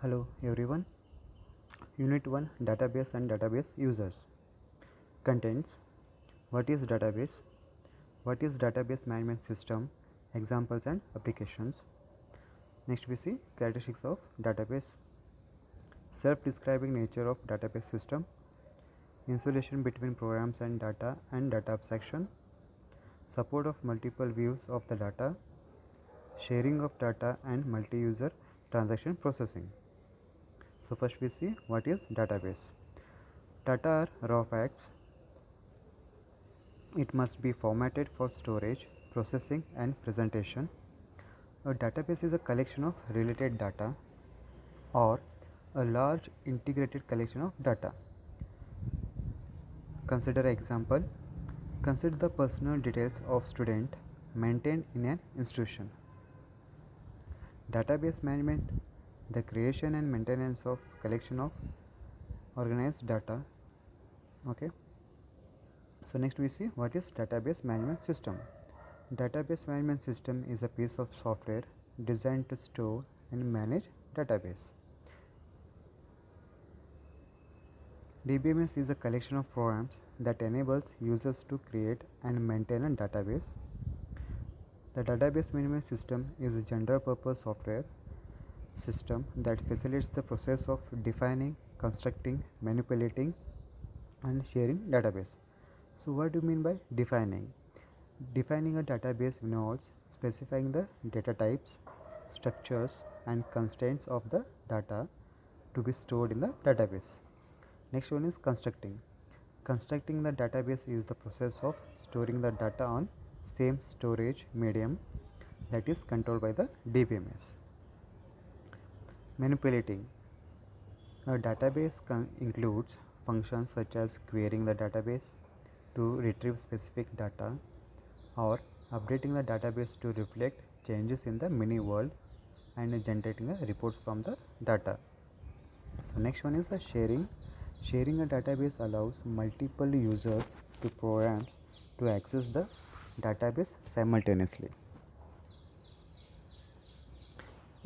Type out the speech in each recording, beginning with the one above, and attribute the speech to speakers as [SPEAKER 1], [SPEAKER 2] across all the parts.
[SPEAKER 1] Hello everyone. Unit 1, Database and Database Users. Contents: what is database? What is database management system? Examples and applications. Next we see characteristics of database. Self-describing nature of database system. Insulation between programs and data abstraction. Support of multiple views of the data. Sharing of data and multi-user transaction processing. So first we see what is database. Data are raw facts. It must be formatted for storage, processing and presentation. A database is a collection of related data or a large integrated collection of data. Consider example. Consider the personal details of student maintained in an institution. Database management, the creation and maintenance of collection of organized data. Okay. So next we see what is database management system. Database management system is a piece of software designed to store and manage database. DBMS is a collection of programs that enables users to create and maintain a database. The database management system is a general purpose software system that facilitates the process of defining, constructing, manipulating and sharing database. So what do you mean by defining? Defining a database involves specifying the data types, structures and constraints of the data to be stored in the database. Next one is constructing. Constructing the database is the process of storing the data on same storage medium that is controlled by the DBMS. Manipulating. A database includes functions such as querying the database to retrieve specific data or updating the database to reflect changes in the mini world and generating the reports from the data. So next one is the sharing. Sharing a database allows multiple users to programs to access the database simultaneously.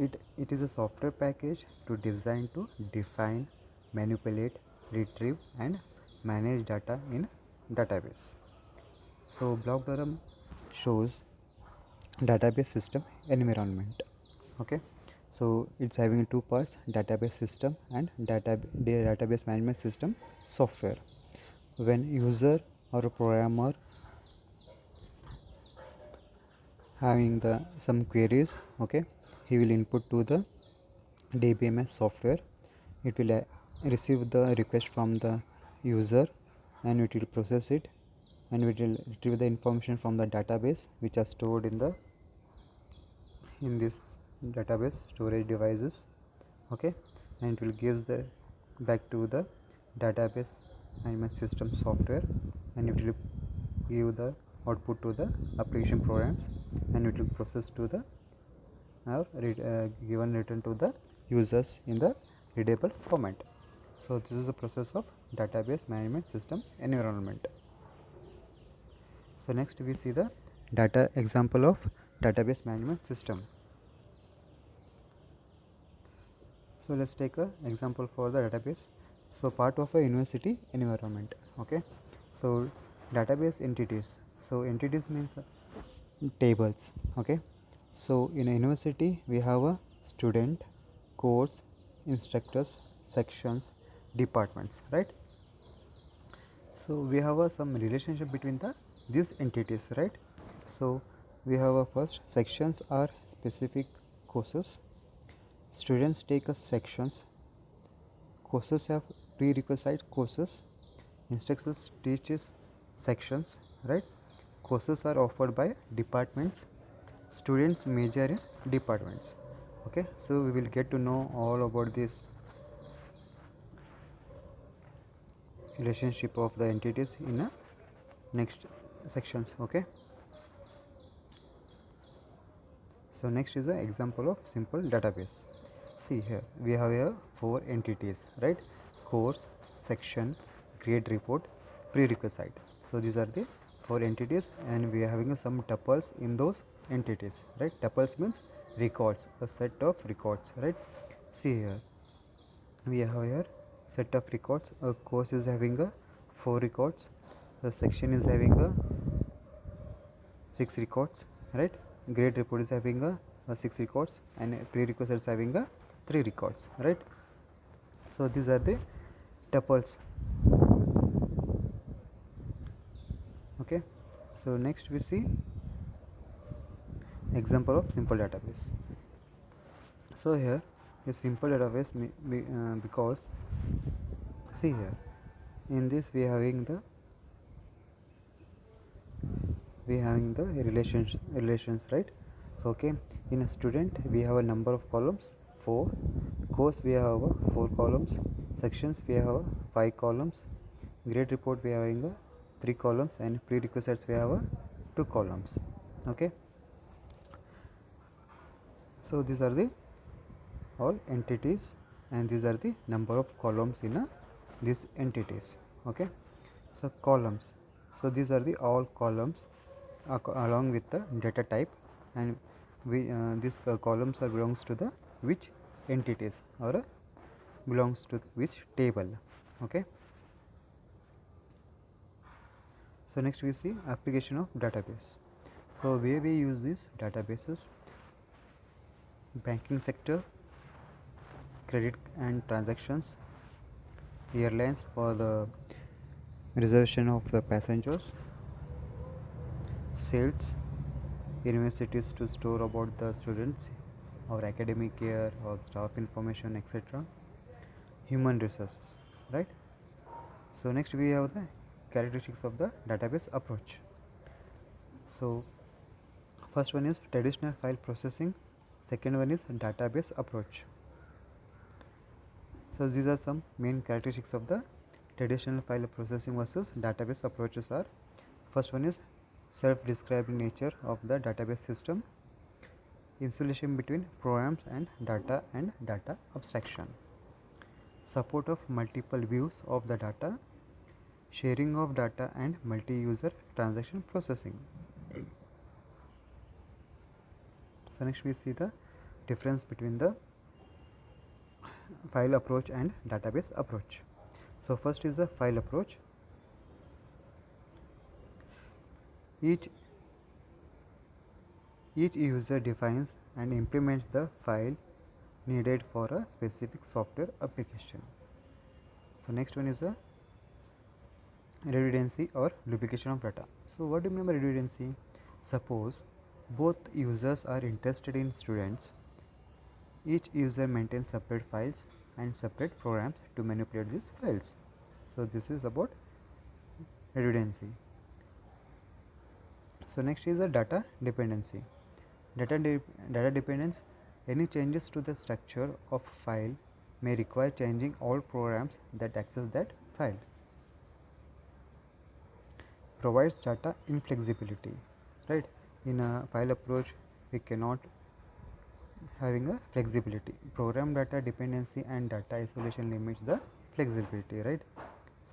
[SPEAKER 1] It is a software package to design to define, manipulate, retrieve and manage data in database. So block diagram shows database system environment. Okay, so it's having two parts: database system and database management system software. When user or a programmer having the some queries, okay, he will input to the DBMS software. It will receive the request from the user and it will process it and it will retrieve the information from the database which are stored in this database storage devices. Okay, and it will give the back to the database management system software and it will give the output to the application programs and it will process to the given return to the users in the readable format. So this is the process of database management system environment. So next we see the data example of database management system. So let's take a example for the database. So part of a university environment. Okay, so database entities. So entities means tables. Okay, so in a university we have a student, course, instructors, sections, departments, right? So we have some relationship between these entities, right? So we have a first sections are specific courses. Students take a sections. Courses have prerequisite courses. Instructors teaches sections, right? Courses are offered by departments. Students major in departments. Okay, so we will get to know all about this relationship of the entities in a next sections. Okay, so next is an example of simple database. See here we have here 4 entities, right? Course, section, grade report, prerequisite. So these are the 4 entities and we are having some tuples in those entities, right? Tuples means records, a set of records, right? See here we have here set of records. A course is having a 4 records, the section is having a 6 records, right? Grade report is having a 6 records, and prerequisite is having a 3 records, right? So these are the tuples. Okay, so next we see example of simple database. So here a simple database because see here in this we having the relations, right? Okay, in a student we have a number of columns 4, course we have 4 columns, sections we have 5 columns, grade report we are having 3 columns, and prerequisites we have 2 columns. Okay, so these are the all entities, and these are the number of columns in these entities. Okay, so columns, so these are the all columns along with the data type, and we these columns are belongs to the which entities, or belongs to which table. Okay, so next we see application of database. So where we use these databases: banking sector, credit and transactions, airlines for the reservation of the passengers, sales, universities to store about the students or academic care or staff information, etc. Human resources, right? So next we have the characteristics of the database approach. So first one is traditional file processing, second one is database approach. So these are some main characteristics of the traditional file processing versus database approaches are: first one is self-describing nature of the database system, insulation between programs and data abstraction, support of multiple views of the data, sharing of data, and multi-user transaction processing. So next we see the difference between the file approach and database approach. So first is the file approach. Each user defines and implements the file needed for a specific software application. So next one is the redundancy or duplication of data. So what do you mean by redundancy? Suppose both users are interested in students. Each user maintains separate files and separate programs to manipulate these files. So this is about redundancy. So next is the data dependency. Data dependence: any changes to the structure of file may require changing all programs that access that file. Provides data inflexibility, right? In a file approach we cannot having a flexibility. Program data dependency and data isolation limits the flexibility, right?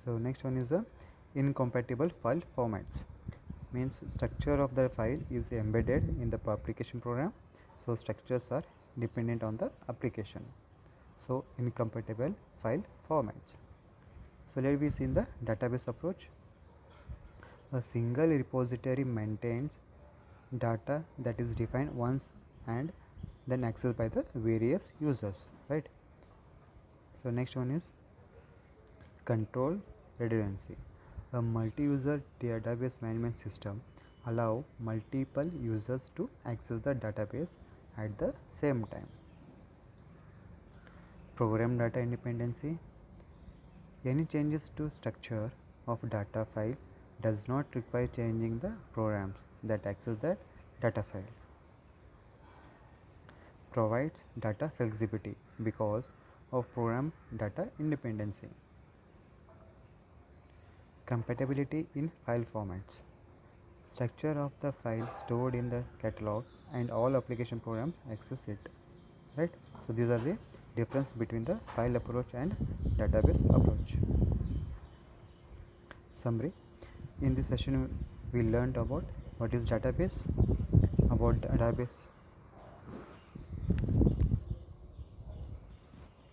[SPEAKER 1] So next one is the incompatible file formats. Means structure of the file is embedded in the application program, so structures are dependent on the application. So incompatible file formats. So let me see in the database approach. A single repository maintains data that is defined once and then accessed by the various users, right? So next one is control redundancy. A multi-user database management system allow multiple users to access the database at the same time. Program data independency. Any changes to structure of data file does not require changing the programs that access that data file. Provides data flexibility because of program data independency. Compatibility in file formats. Structure of the file stored in the catalog and all application programs access it, right? So these are the difference between the file approach and database approach. Summary: in this session we learned about what is database, about database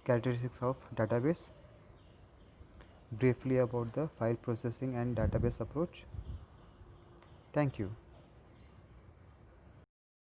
[SPEAKER 1] characteristics of database, briefly about the file processing and database approach. Thank you.